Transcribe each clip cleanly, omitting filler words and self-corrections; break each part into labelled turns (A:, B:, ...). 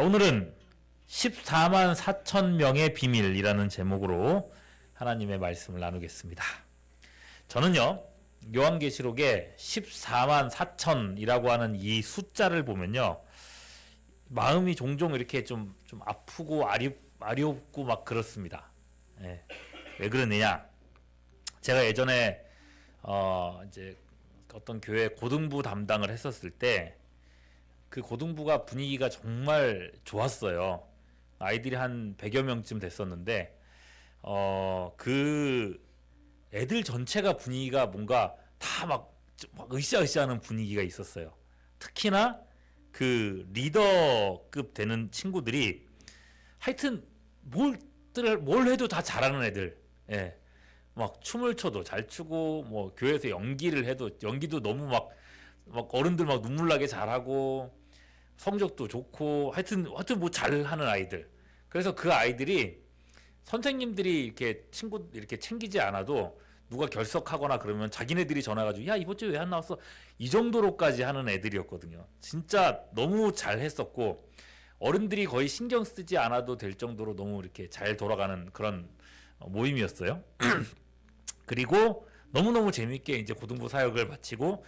A: 오늘은 14만 4천 명의 비밀이라는 제목으로 하나님의 말씀을 나누겠습니다. 저는요, 요한계시록에 14만 4천이라고 하는 이 숫자를 보면요, 마음이 종종 이렇게 좀 아프고 아리옵고 막 그렇습니다. 예. 왜 그러느냐? 제가 예전에 이제 어떤 교회 고등부 담당을 했었을 때 그 고등부가 분위기가 정말 좋았어요. 아이들이 한 100여 명쯤 됐었는데 그 애들 전체가 분위기가 뭔가 다 막 으쌰으쌰하는 분위기가 있었어요. 특히나 그 리더급 되는 친구들이 하여튼 뭘 해도 다 잘하는 애들. 예. 막 춤을 춰도 잘 추고, 뭐 교회에서 연기를 해도 연기도 너무 막 어른들 막 눈물 나게 잘하고, 성적도 좋고, 하여튼 뭐 잘하는 아이들. 그래서 그 아이들이 선생님들이 이렇게 이렇게 챙기지 않아도 누가 결석하거나 그러면 자기네들이 전화가지고 야, 이번 주에 왜 안 나왔어? 이 정도로까지 하는 애들이었거든요. 진짜 너무 잘했었고, 어른들이 거의 신경 쓰지 않아도 될 정도로 너무 이렇게 잘 돌아가는 그런 모임이었어요. 그리고 너무너무 재밌게 이제 고등부 사역을 마치고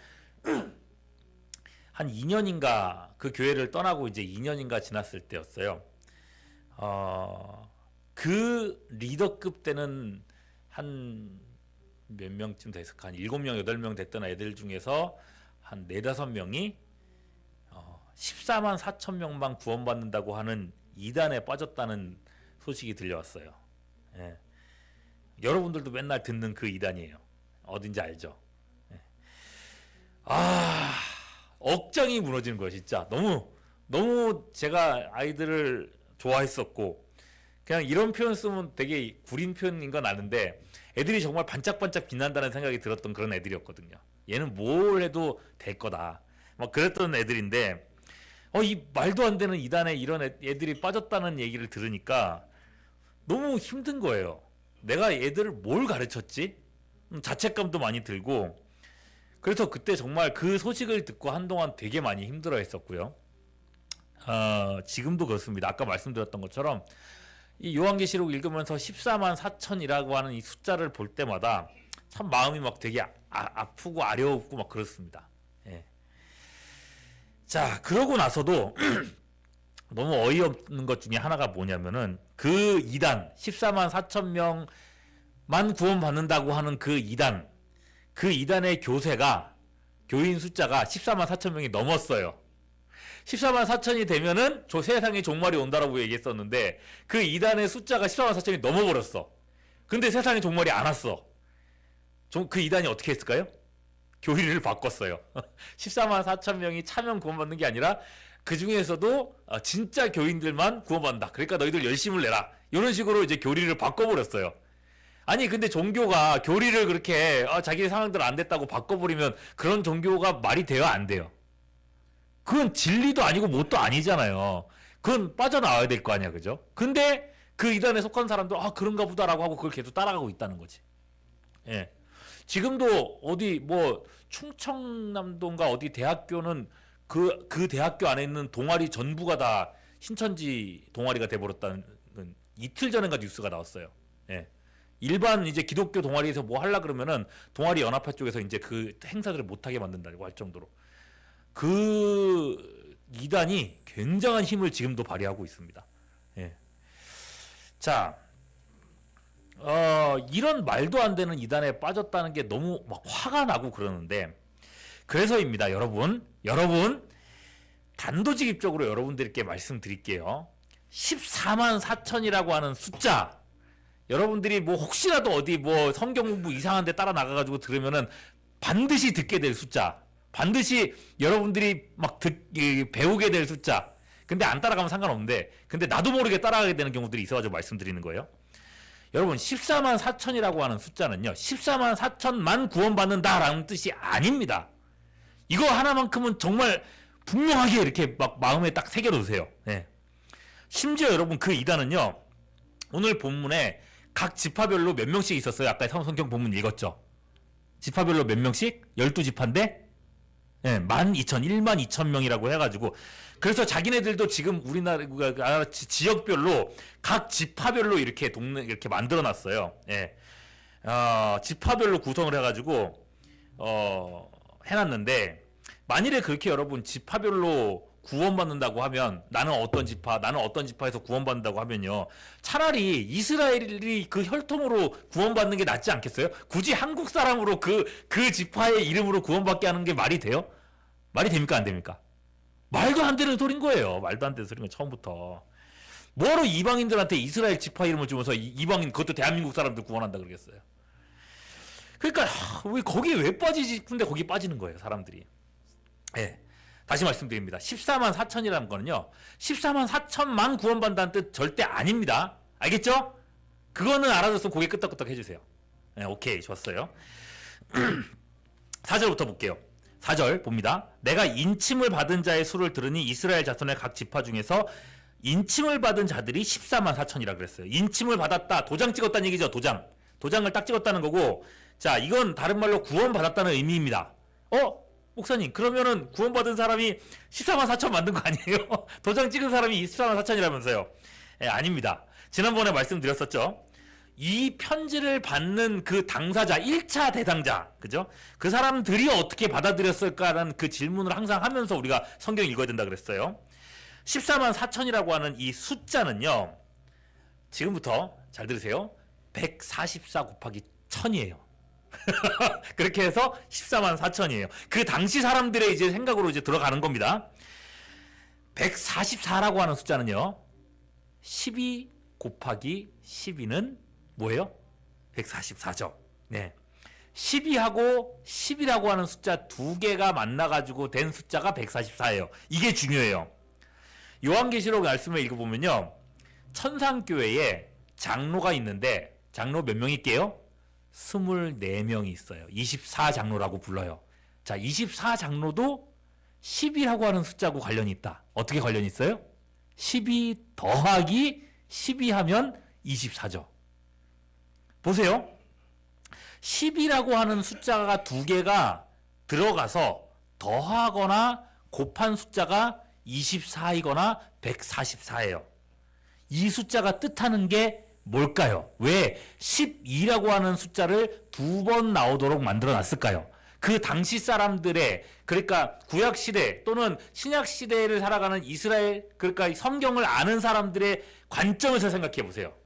A: 한 2년인가 그 교회를 떠나고 이제 2년인가 지났을 때였어요. 그 리더급 때는 한 몇 명쯤 됐을까? 한 7명, 8명 됐던 애들 중에서 한 4, 5명이 14만 4천 명만 구원받는다고 하는 이단에 빠졌다는 소식이 들려왔어요. 예. 여러분들도 맨날 듣는 그 이단이에요. 어딘지 알죠? 예. 억장이 무너지는 거예요, 진짜. 너무 제가 아이들을 좋아했었고, 그냥 이런 표현 쓰면 되게 구린 표현인 건 아는데, 애들이 정말 반짝반짝 빛난다는 생각이 들었던 그런 애들이었거든요. 얘는 뭘 해도 될 거다. 막 그랬던 애들인데, 이 말도 안 되는 이단에 이런 애들이 빠졌다는 얘기를 들으니까 너무 힘든 거예요. 내가 애들을 뭘 가르쳤지? 자책감도 많이 들고, 그래서 그때 정말 그 소식을 듣고 한동안 되게 많이 힘들어 했었고요. 지금도 그렇습니다. 아까 말씀드렸던 것처럼 이 요한계시록 읽으면서 14만 4천이라고 하는 이 숫자를 볼 때마다 참 마음이 막 되게 아프고 아려웠고 막 그렇습니다. 예. 자, 그러고 나서도 너무 어이없는 것 중에 하나가 뭐냐면은 그 이단 14만 4천 명만 구원받는다고 하는 그 이단의 교인 숫자가 14만 4천 명이 넘었어요. 14만 4천이 되면은 세상에 종말이 온다라고 얘기했었는데 그 이단의 숫자가 14만 4천이 넘어버렸어. 근데 세상에 종말이 안 왔어. 그 이단이 어떻게 했을까요? 교리를 바꿨어요. 14만 4천 명이 차면 구원받는 게 아니라 그 중에서도 진짜 교인들만 구원받는다. 그러니까 너희들 열심을 내라. 이런 식으로 이제 교리를 바꿔버렸어요. 아니 근데 종교가 교리를 그렇게 자기 상황들 안 됐다고 바꿔버리면 그런 종교가 말이 돼요? 안 돼요? 그건 진리도 아니고 뭣도 아니잖아요. 그건 빠져나와야 될 거 아니야, 그죠? 근데 그 이단에 속한 사람들 그런가 보다라고 하고 그걸 계속 따라가고 있다는 거지. 예. 지금도 어디 뭐 충청남도인가 어디 대학교는 그 대학교 안에 있는 동아리 전부가 다 신천지 동아리가 돼버렸다는 이틀 전인가 뉴스가 나왔어요. 예. 일반 이제 기독교 동아리에서 뭐 하려 그러면은 동아리 연합회 쪽에서 이제 그 행사들을 못하게 만든다고 할 정도로 그 이단이 굉장한 힘을 지금도 발휘하고 있습니다. 예. 자, 이런 말도 안 되는 이단에 빠졌다는 게 너무 막 화가 나고 그러는데, 그래서입니다, 여러분, 단도직입적으로 여러분들께 말씀드릴게요. 14만 4천이라고 하는 숫자, 여러분들이 뭐 혹시라도 어디 뭐 성경 공부 이상한 데 따라 나가가지고 들으면은 반드시 듣게 될 숫자, 반드시 여러분들이 막 배우게 될 숫자. 근데 안 따라가면 상관없는데, 근데 나도 모르게 따라가게 되는 경우들이 있어가지고 말씀드리는 거예요. 여러분, 14만 4천이라고 하는 숫자는요, 14만 4천만 구원받는다라는 뜻이 아닙니다. 이거 하나만큼은 정말 분명하게 이렇게 막 마음에 딱 새겨두세요. 네. 심지어 여러분, 그 이단은요, 오늘 본문에 각 지파별로 몇 명씩 있었어요. 아까 성경 본문 읽었죠? 지파별로 몇 명씩? 12지파인데? 예, 12,000, 12,000명이라고 해가지고 그래서 자기네들도 지금 우리나라 지역별로 각 지파별로 이렇게 동네 이렇게 만들어놨어요. 예, 지파별로 구성을 해가지고 해놨는데 만일에 그렇게 여러분 지파별로 구원받는다고 하면 나는 어떤 지파에서 구원받는다고 하면요. 차라리 이스라엘이 그 혈통으로 구원받는 게 낫지 않겠어요? 굳이 한국 사람으로 그 지파의 이름으로 구원받게 하는 게 말이 돼요? 말이 됩니까? 안 됩니까? 말도 안 되는 소린 거예요. 말도 안 되는 소리가 처음부터. 뭐로 이방인들한테 이스라엘 지파 이름을 주면서 이방인 그것도 대한민국 사람들 구원한다 그러겠어요. 그러니까 왜 거기에 왜 빠지지 싶은데 거기 빠지는 거예요. 사람들이. 예. 다시 말씀드립니다. 14만 4천이라는 거는요. 14만 4천만 구원받는다는 뜻 절대 아닙니다. 알겠죠? 그거는 알아줬으면 고개 끄덕끄덕 해주세요. 네, 오케이. 좋았어요. 4절부터 볼게요. 4절 봅니다. 내가 인침을 받은 자의 수를 들으니 이스라엘 자손의 각 지파 중에서 인침을 받은 자들이 14만 4천이라 그랬어요. 인침을 받았다. 도장 찍었다는 얘기죠. 도장을 딱 찍었다는 거고 자 이건 다른 말로 구원받았다는 의미입니다. 목사님 그러면은 구원받은 사람이 14만 4천 만든 거 아니에요? 도장 찍은 사람이 14만 4천이라면서요. 예, 아닙니다. 지난번에 말씀드렸었죠. 이 편지를 받는 그 당사자 1차 대상자 그죠? 그 사람들이 어떻게 받아들였을까라는 그 질문을 항상 하면서 우리가 성경 읽어야 된다 그랬어요. 14만 4천이라고 하는 이 숫자는요. 지금부터 잘 들으세요. 144 곱하기 1000이에요. 그렇게 해서 14만 4천이에요. 그 당시 사람들의 이제 생각으로 이제 들어가는 겁니다. 144라고 하는 숫자는요. 12 곱하기 12는 뭐예요? 144죠. 네. 12하고 10이라고 하는 숫자 두 개가 만나가지고 된 숫자가 144예요. 이게 중요해요. 요한계시록 말씀을 읽어보면요. 천상교회에 장로가 있는데 장로 몇 명 있게요? 24명이 있어요. 24장로라고 불러요. 자, 24장로도 10이라고 하는 숫자하고 관련이 있다. 어떻게 관련이 있어요? 12 더하기 12 하면 24죠. 보세요. 10이라고 하는 숫자가 두 개가 들어가서 더하거나 곱한 숫자가 24이거나 144예요. 이 숫자가 뜻하는 게 뭘까요? 왜 12라고 하는 숫자를 두 번 나오도록 만들어 놨을까요? 그 당시 사람들의 그러니까 구약 시대 또는 신약 시대를 살아가는 이스라엘 그러니까 성경을 아는 사람들의 관점에서 생각해 보세요.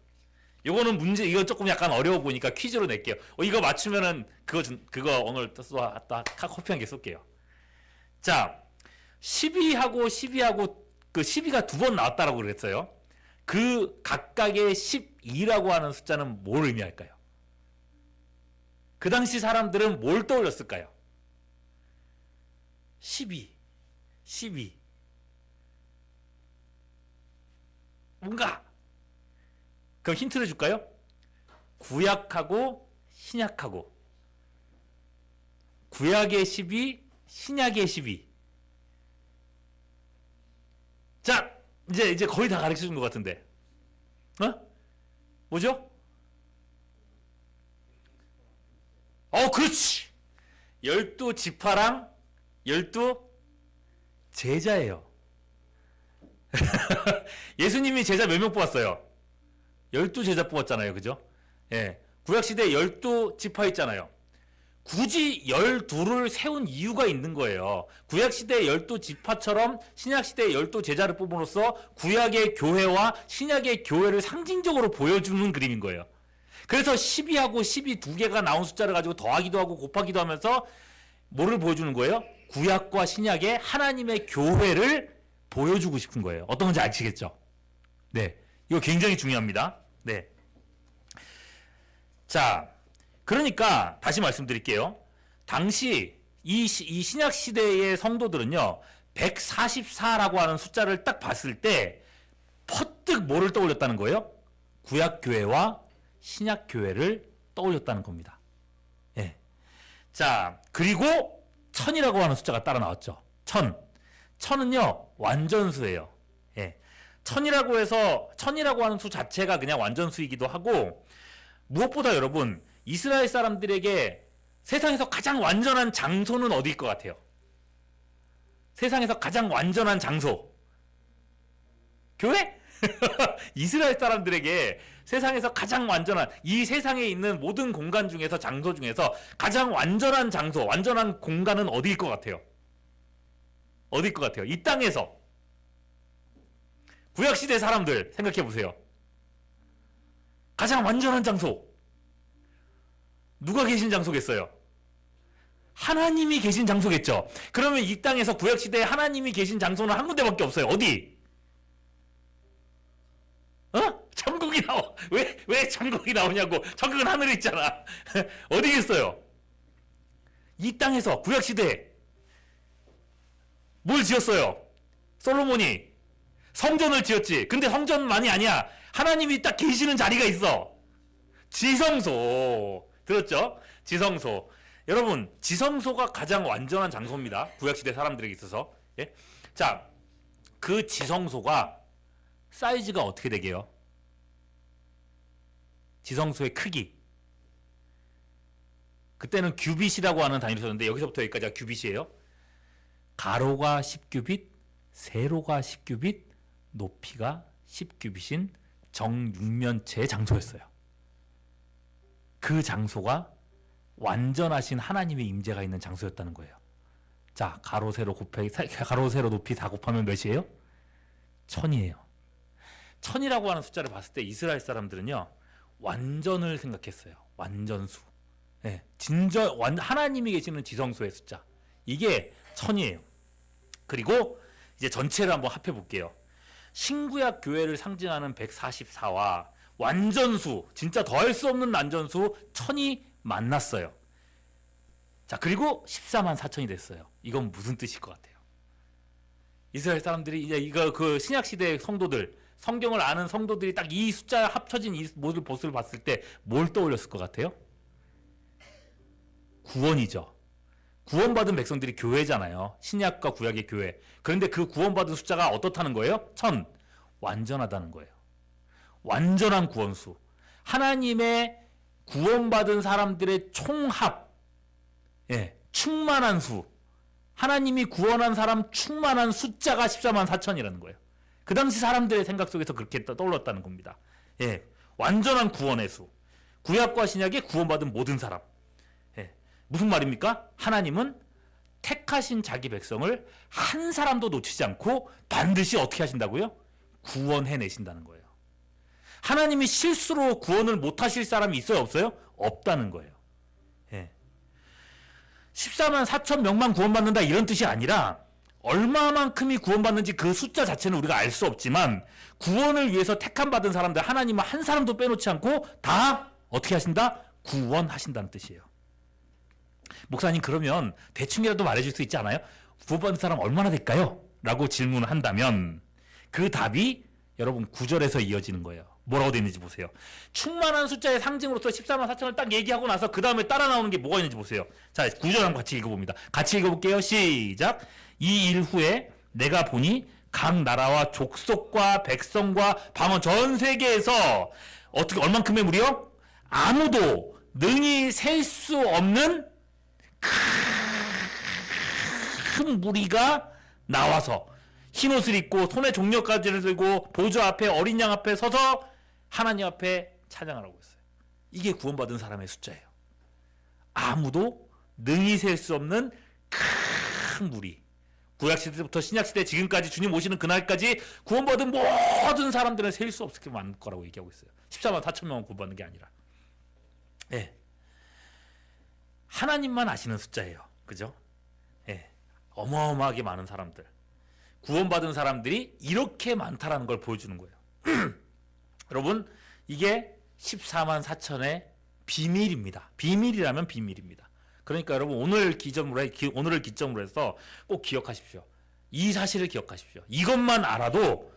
A: 요거는 이거 조금 약간 어려워 보니까 퀴즈로 낼게요. 이거 맞추면은 그거 오늘 또 커피 한 개 쏠게요. 자, 12하고 그 12가 두 번 나왔다라고 그랬어요. 그 각각의 12라고 하는 숫자는 뭘 의미할까요? 그 당시 사람들은 뭘 떠올렸을까요? 12. 뭔가? 그럼 힌트를 줄까요? 구약하고 신약하고. 구약의 12, 신약의 12. 자, 이제 거의 다 가르쳐 준 것 같은데. 뭐죠? 그렇지. 12지파랑 12 제자예요. 예수님이 제자 몇 명 뽑았어요? 12제자 뽑았잖아요. 그죠? 예. 구약시대에 12지파 있잖아요. 굳이 12를 세운 이유가 있는 거예요. 구약시대의 12지파처럼 신약시대의 12제자를 뽑음으로써 구약의 교회와 신약의 교회를 상징적으로 보여주는 그림인 거예요. 그래서 12하고 12 두 개가 나온 숫자를 가지고 더하기도 하고 곱하기도 하면서 뭐를 보여주는 거예요? 구약과 신약의 하나님의 교회를 보여주고 싶은 거예요. 어떤 건지 아시겠죠? 네. 이거 굉장히 중요합니다. 네. 자, 그러니까 다시 말씀드릴게요. 당시 이 신약 시대의 성도들은요. 144라고 하는 숫자를 딱 봤을 때 퍼뜩 뭐를 떠올렸다는 거예요? 구약 교회와 신약 교회를 떠올렸다는 겁니다. 예. 자, 그리고 1000이라고 하는 숫자가 따라 나왔죠. 1000. 1000은요. 완전수예요. 예. 1000이라고 하는 수 자체가 그냥 완전수이기도 하고 무엇보다 여러분 이스라엘 사람들에게 세상에서 가장 완전한 장소는 어디일 것 같아요? 세상에서 가장 완전한 장소. 교회? 이스라엘 사람들에게 세상에서 가장 완전한, 이 세상에 있는 모든 공간 중에서, 장소 중에서 가장 완전한 장소, 완전한 공간은 어디일 것 같아요? 어디일 것 같아요? 이 땅에서. 구약시대 사람들 생각해 보세요. 가장 완전한 장소. 누가 계신 장소겠어요? 하나님이 계신 장소겠죠. 그러면 이 땅에서 구약시대에 하나님이 계신 장소는 한 군데밖에 없어요. 어디? 천국이 나와. 왜 천국이 나오냐고. 천국은 하늘에 있잖아. 어디겠어요? 이 땅에서 구약시대에 뭘 지었어요? 솔로몬이 성전을 지었지. 근데 성전만이 아니야. 하나님이 딱 계시는 자리가 있어. 지성소. 들었죠? 지성소. 여러분, 지성소가 가장 완전한 장소입니다. 구약시대 사람들에게 있어서. 예? 자, 그 지성소가 사이즈가 어떻게 되게요? 지성소의 크기. 그때는 규빗이라고 하는 단위를 썼는데 여기서부터 여기까지가 규빗이에요. 가로가 10규빗, 세로가 10규빗, 높이가 10규빗인 정육면체의 장소였어요. 그 장소가 완전하신 하나님의 임재가 있는 장소였다는 거예요. 자, 가로 세로 높이 다 곱하면 몇이에요? 1000이에요. 1000이라고 하는 숫자를 봤을 때 이스라엘 사람들은요, 완전을 생각했어요. 완전수. 네, 하나님이 계시는 지성소의 숫자. 이게 1000이에요. 그리고 이제 전체를 한번 합해 볼게요. 신구약 교회를 상징하는 144와 완전수, 진짜 더할 수 없는 완전수 1000이 만났어요. 자, 그리고 14만 4천이 됐어요. 이건 무슨 뜻일 것 같아요? 이스라엘 사람들이 이제 이거 그 신약 시대 성도들, 성경을 아는 성도들이 딱 이 숫자 합쳐진 이 모습을 봤을 때 뭘 떠올렸을 것 같아요? 구원이죠. 구원받은 백성들이 교회잖아요. 신약과 구약의 교회. 그런데 그 구원받은 숫자가 어떻다는 거예요? 1000. 완전하다는 거예요. 완전한 구원수. 하나님의 구원받은 사람들의 총합. 예, 충만한 수. 하나님이 구원한 사람 충만한 숫자가 14만 4천이라는 거예요. 그 당시 사람들의 생각 속에서 그렇게 떠올랐다는 겁니다. 예, 완전한 구원의 수. 구약과 신약의 구원받은 모든 사람. 예, 무슨 말입니까? 하나님은 택하신 자기 백성을 한 사람도 놓치지 않고 반드시 어떻게 하신다고요? 구원해내신다는 거예요. 하나님이 실수로 구원을 못하실 사람이 있어요? 없어요? 없다는 거예요. 예. 14만 4천 명만 구원받는다 이런 뜻이 아니라 얼마만큼이 구원받는지 그 숫자 자체는 우리가 알 수 없지만 구원을 위해서 택함받은 사람들 하나님은 한 사람도 빼놓지 않고 다 어떻게 하신다? 구원하신다는 뜻이에요. 목사님, 그러면 대충이라도 말해줄 수 있지 않아요? 구원받은 사람 얼마나 될까요? 라고 질문을 한다면 그 답이 여러분 9절에서 이어지는 거예요. 뭐라고 되어 있는지 보세요. 충만한 숫자의 상징으로서 14만 4천을 딱 얘기하고 나서 그 다음에 따라 나오는 게 뭐가 있는지 보세요. 자, 9절 한번 같이 읽어봅니다. 같이 읽어볼게요. 시작. 이 일 후에 내가 보니 각 나라와 족속과 백성과 방언 전 세계에서 어떻게 얼만큼의 무리요? 아무도 능히 셀 수 없는 큰 무리가 나와서 흰옷을 입고 손에 종려가지를 들고 보좌 앞에 어린 양 앞에 서서 하나님 앞에 찬양하라고 했어요. 이게 구원받은 사람의 숫자예요. 아무도 능히 셀 수 없는 큰 무리. 구약시대부터 신약시대 지금까지 주님 오시는 그날까지 구원받은 모든 사람들은 셀 수 없게 많을 거라고 얘기하고 있어요. 14만 4천 명은 구원받는 게 아니라. 네. 하나님만 아시는 숫자예요. 그죠? 네. 어마어마하게 많은 사람들. 구원받은 사람들이 이렇게 많다라는 걸 보여주는 거예요. 여러분, 이게 14만 4천의 비밀입니다. 비밀이라면 비밀입니다. 그러니까 여러분 오늘을 기점으로 해서 꼭 기억하십시오. 이 사실을 기억하십시오. 이것만 알아도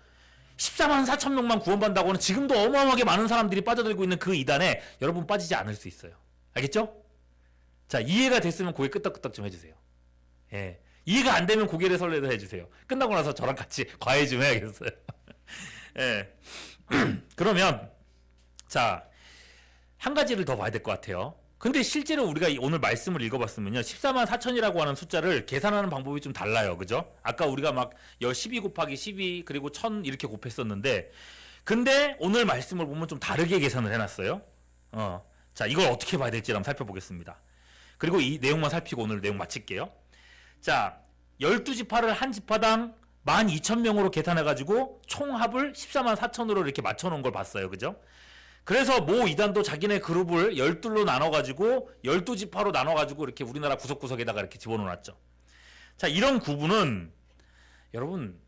A: 14만 4천 명만 구원받는다고 하는 지금도 어마어마하게 많은 사람들이 빠져들고 있는 그 이단에 여러분 빠지지 않을 수 있어요. 알겠죠? 자, 이해가 됐으면 고개 끄덕끄덕 좀 해주세요. 예. 이해가 안 되면 고개를 설레도 해주세요. 끝나고 나서 저랑 같이 과외 좀 해야겠어요. 예. 그러면 자, 한 가지를 더 봐야 될 것 같아요. 근데 실제로 우리가 오늘 말씀을 읽어봤으면요. 14만 4천이라고 하는 숫자를 계산하는 방법이 좀 달라요. 그죠? 아까 우리가 막 12 곱하기 12 그리고 1000 이렇게 곱했었는데 근데 오늘 말씀을 보면 좀 다르게 계산을 해놨어요. 자, 이걸 어떻게 봐야 될지 한번 살펴보겠습니다. 그리고 이 내용만 살피고 오늘 내용 마칠게요. 자, 12지파를 한 지파당 12,000명으로 계산해가지고 총합을 14만 4천으로 이렇게 맞춰놓은 걸 봤어요. 그죠? 그래서 모 이단도 자기네 그룹을 12로 나눠가지고 12지파로 나눠가지고 이렇게 우리나라 구석구석에다가 이렇게 집어넣어놨죠. 자, 이런 구분은 여러분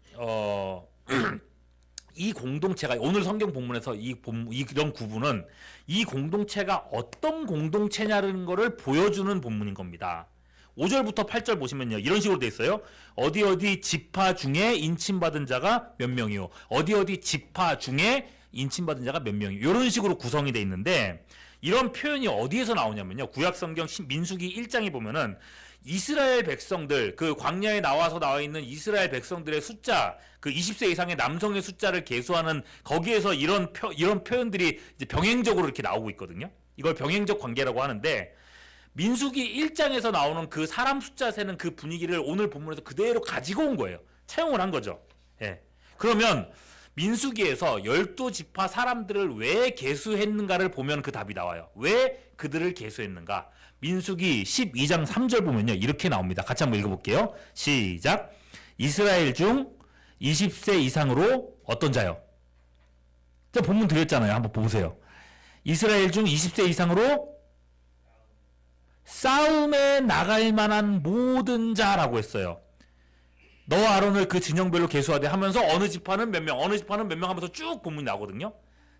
A: 이 공동체가 오늘 성경 본문에서 이런 구분은 이 공동체가 어떤 공동체냐는 거를 보여주는 본문인 겁니다. 5절부터 8절 보시면요. 이런 식으로 돼 있어요. 어디 어디 지파 중에 인침받은 자가 몇 명이요. 어디 어디 지파 중에 인침받은 자가 몇 명이요. 이런 식으로 구성이 돼 있는데 이런 표현이 어디에서 나오냐면요. 구약성경 민수기 1장에 보면은 이스라엘 백성들 그 광야에 나와 있는 이스라엘 백성들의 숫자 그 20세 이상의 남성의 숫자를 계수하는 거기에서 이런 표현들이 이제 병행적으로 이렇게 나오고 있거든요. 이걸 병행적 관계라고 하는데 민수기 1장에서 나오는 그 사람 숫자 세는 그 분위기를 오늘 본문에서 그대로 가지고 온 거예요. 차용을 한 거죠. 예. 그러면 민수기에서 12지파 사람들을 왜 계수했는가를 보면 그 답이 나와요. 왜 그들을 계수했는가? 민수기 12장 3절 보면요. 이렇게 나옵니다. 같이 한번 읽어볼게요. 시작. 이스라엘 중 20세 이상으로 어떤 자요? 제가 본문 드렸잖아요. 한번 보세요. 이스라엘 중 20세 이상으로 싸움에 나갈 만한 모든 자라고 했어요. 너와 아론을 그 진영별로 계수하되 하면서 어느 지파는 몇 명, 어느 지파는 몇 명 하면서 쭉 본문이 나오거든요.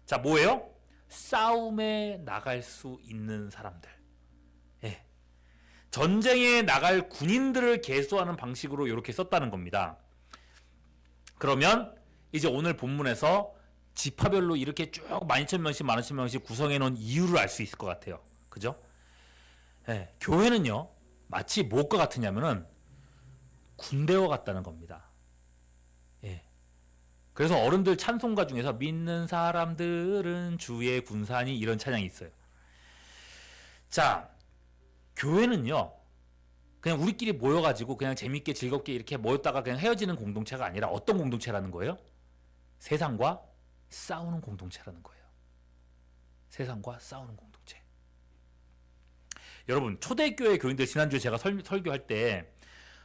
A: 자, 뭐예요? 싸움에 나갈 수 있는 사람들. 예. 전쟁에 나갈 군인들을 계수하는 방식으로 이렇게 썼다는 겁니다. 그러면 이제 오늘 본문에서 지파별로 이렇게 쭉 12,000명씩 12,000명씩 구성해 놓은 이유를 알 수 있을 것 같아요. 그죠? 예. 교회는요. 마치 무엇과 같으냐면은 군대와 같다는 겁니다. 예. 그래서 어른들 찬송가 중에서 믿는 사람들은 주의 군사니 이런 찬양이 있어요. 자, 교회는요. 그냥 우리끼리 모여가지고 그냥 재밌게 즐겁게 이렇게 모였다가 그냥 헤어지는 공동체가 아니라 어떤 공동체라는 거예요? 세상과 싸우는 공동체라는 거예요. 세상과 싸우는 공동체. 여러분, 초대교회 교인들 지난주에 제가 설교할 때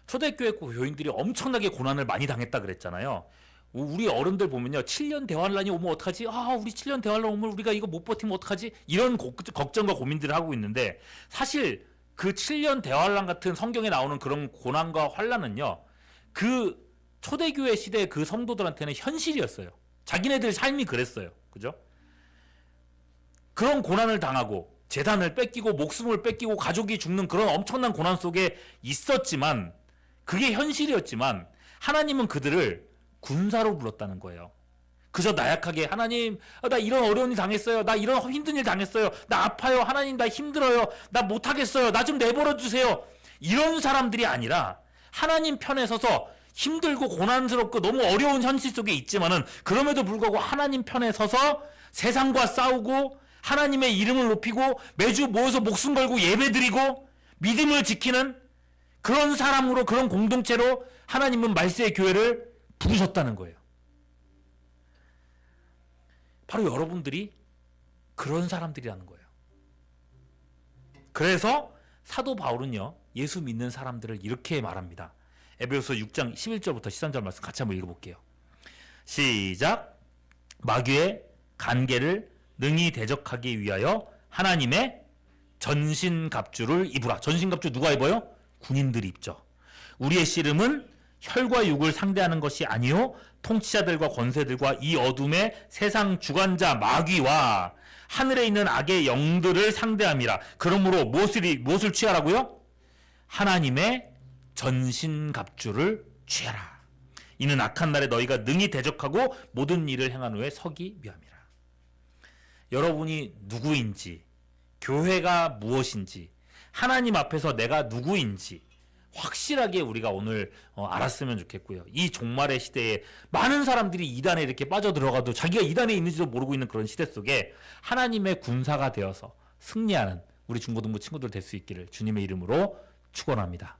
A: 초대교회 교인들이 엄청나게 고난을 많이 당했다 그랬잖아요. 우리 어른들 보면요. 7년 대환란이 오면 어떡하지? 우리 7년 대환란 오면 우리가 이거 못 버티면 어떡하지? 이런 걱정과 고민들을 하고 있는데 사실 그 7년 대환란 같은 성경에 나오는 그런 고난과 환란은요. 그 초대교회 시대 그 성도들한테는 현실이었어요. 자기네들 삶이 그랬어요. 그죠? 그런 고난을 당하고 재산을 뺏기고 목숨을 뺏기고 가족이 죽는 그런 엄청난 고난 속에 있었지만 그게 현실이었지만 하나님은 그들을 군사로 불렀다는 거예요. 그저 나약하게 하나님 나 이런 어려운 일 당했어요. 나 이런 힘든 일 당했어요. 나 아파요. 하나님 나 힘들어요. 나 못하겠어요. 나 좀 내버려 주세요. 이런 사람들이 아니라 하나님 편에 서서 힘들고 고난스럽고 너무 어려운 현실 속에 있지만은 그럼에도 불구하고 하나님 편에 서서 세상과 싸우고 하나님의 이름을 높이고 매주 모여서 목숨 걸고 예배드리고 믿음을 지키는 그런 사람으로 그런 공동체로 하나님은 말세의 교회를 부르셨다는 거예요. 바로 여러분들이 그런 사람들이라는 거예요. 그래서 사도 바울은요. 예수 믿는 사람들을 이렇게 말합니다. 에베소서 6장 11절부터 13절 말씀 같이 한번 읽어볼게요. 시작. 마귀의 간계를 능히 대적하기 위하여 하나님의 전신갑주를 입으라. 전신갑주 누가 입어요? 군인들이 입죠. 우리의 씨름은 혈과 육을 상대하는 것이 아니요 통치자들과 권세들과 이 어둠의 세상 주관자 마귀와 하늘에 있는 악의 영들을 상대함이라. 그러므로 무엇을 취하라고요? 하나님의 전신갑주를 취하라. 이는 악한 날에 너희가 능히 대적하고 모든 일을 행한 후에 서기 위함이라. 여러분이 누구인지, 교회가 무엇인지, 하나님 앞에서 내가 누구인지 확실하게 우리가 오늘 알았으면 좋겠고요. 이 종말의 시대에 많은 사람들이 이단에 이렇게 빠져들어가도 자기가 이단에 있는지도 모르고 있는 그런 시대 속에 하나님의 군사가 되어서 승리하는 우리 중고등부 친구들 될 수 있기를 주님의 이름으로 축원합니다.